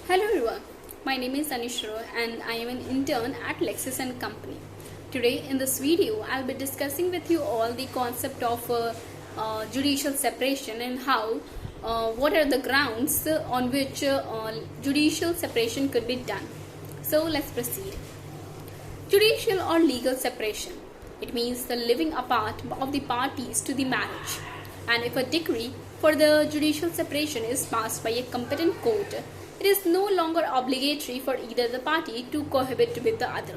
Hello everyone, my name is Anisha and I am an intern at LEXIS and Company. Today in this video, I'll be discussing with you all the concept of judicial separation and how, what are the grounds on which judicial separation could be done. So let's proceed. Judicial or legal separation. It means the living apart of the parties to the marriage. And if a decree for the judicial separation is passed by a competent court, it is no longer obligatory for either the party to cohabit with the other.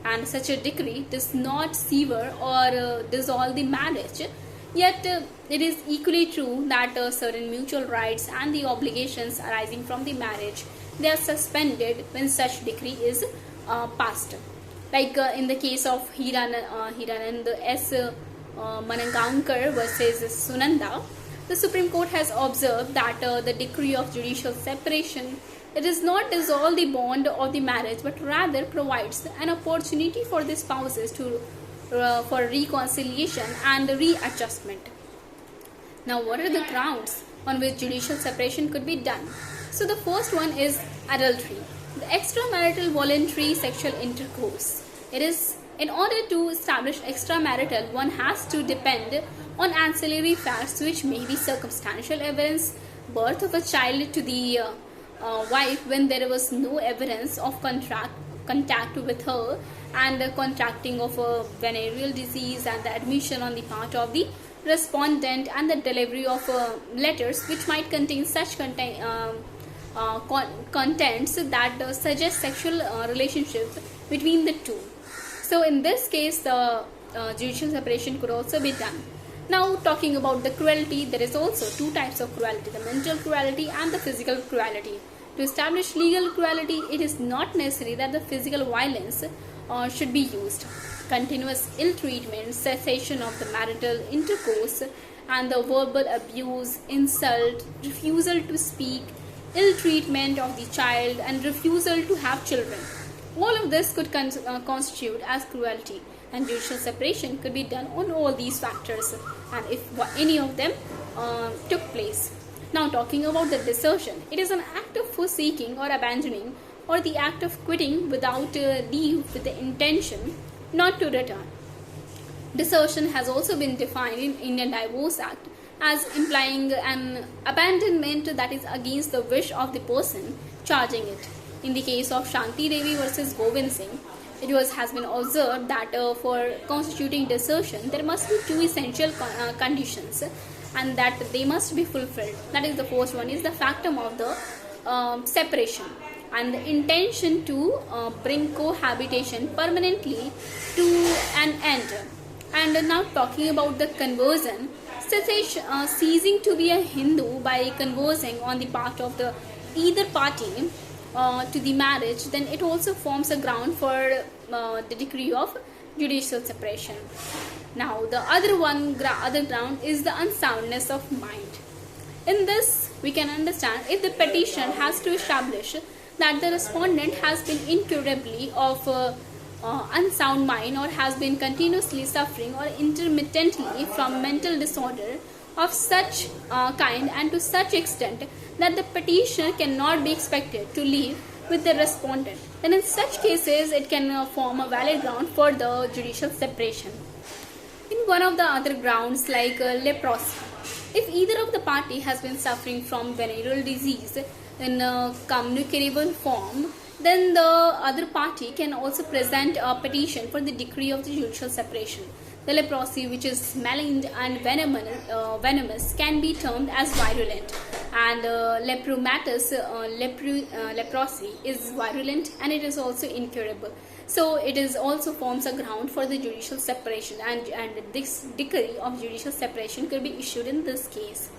And such a decree does not sever or dissolve the marriage, yet it is equally true that certain mutual rights and the obligations arising from the marriage, they are suspended when such decree is passed. Like in the case of Hiranand S. Manangaonkar versus Sunanda, the Supreme Court has observed that the decree of judicial separation, it does not dissolve the bond of the marriage but rather provides an opportunity for the spouses to for reconciliation and readjustment. Now, what are the grounds on which judicial separation could be done? So the first one is adultery, the extramarital voluntary sexual intercourse. It is in order to establish extramarital, one has to depend on ancillary facts which may be circumstantial evidence, birth of a child to the wife when there was no evidence of contact with her, and contracting of a venereal disease, and the admission on the part of the respondent and the delivery of letters which might contain such contents that suggest sexual relationship between the two. So in this case, the judicial separation could also be done. Now, talking about the cruelty, there is also two types of cruelty, the mental cruelty and the physical cruelty. To establish legal cruelty, it is not necessary that the physical violence should be used. Continuous ill treatment, cessation of the marital intercourse, and the verbal abuse, insult, refusal to speak, ill treatment of the child, and refusal to have children. All of this could constitute as cruelty, and judicial separation could be done on all these factors, and if any of them took place. Now, talking about the desertion, it is an act of forsaking or abandoning, or the act of quitting without leave with the intention not to return. Desertion has also been defined in Indian Divorce Act as implying an abandonment that is against the wish of the person charging it. In the case of Shanti Devi versus Govind Singh, it has been observed that for constituting desertion, there must be two essential conditions, and that they must be fulfilled. That is, the first one is the factum of the separation and the intention to bring cohabitation permanently to an end. And now, talking about the conversion, ceasing to be a Hindu by conversing on the part of the either party to the marriage, then it also forms a ground for the decree of judicial separation. Now, the other ground is the unsoundness of mind. In this, we can understand if the petition has to establish that the respondent has been incurably of unsound mind, or has been continuously suffering or intermittently from mental disorder of such kind and to such extent that the petitioner cannot be expected to live with the respondent, then in such cases it can form a valid ground for the judicial separation. In one of the other grounds, like leprosy, if either of the party has been suffering from venereal disease in a communicable form, then the other party can also present a petition for the decree of the judicial separation. The leprosy, which is malignant and venomous, can be termed as virulent, and leprosy is virulent and it is also incurable. So it is also forms a ground for the judicial separation, and this decree of judicial separation could be issued in this case.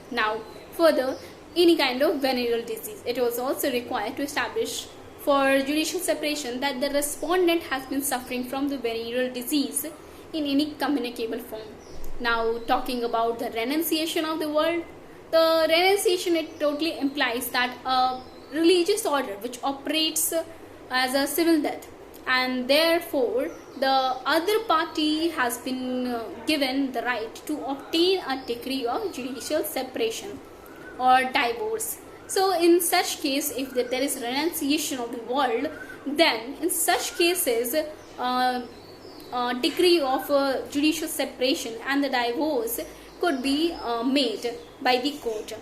Now, further, any kind of venereal disease, it was also required to establish for judicial separation that the respondent has been suffering from the venereal disease in any communicable form. Now, talking about the renunciation of the world, the renunciation, it totally implies that a religious order which operates as a civil death, and therefore the other party has been given the right to obtain a decree of judicial separation or divorce. So in such case, if there is renunciation of the world, then in such cases decree of judicial separation and the divorce could be made by the court.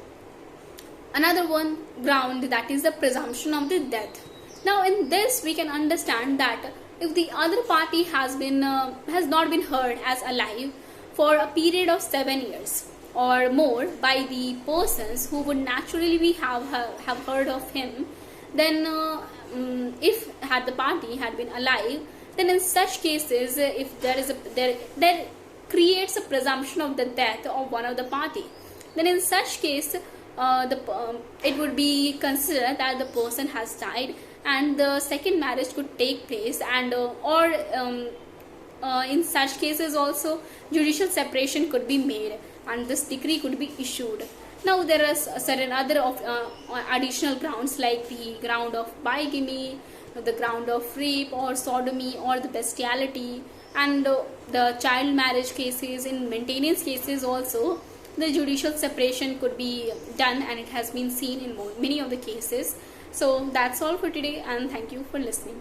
Another one ground, that is the presumption of the death. Now in this we can understand that if the other party has not been heard as alive for a period of 7 years or more by the persons who would naturally have heard of him, then if had the party had been alive, then in such cases, if there creates a presumption of the death of one of the party, then in such case it would be considered that the person has died and the second marriage could take place, and in such cases also judicial separation could be made and this decree could be issued. Now there are certain other additional grounds like the ground of bigamy, the ground of rape or sodomy or the bestiality, and the child marriage cases. In maintenance cases also the judicial separation could be done, and it has been seen in many of the cases. So that's all for today, and thank you for listening.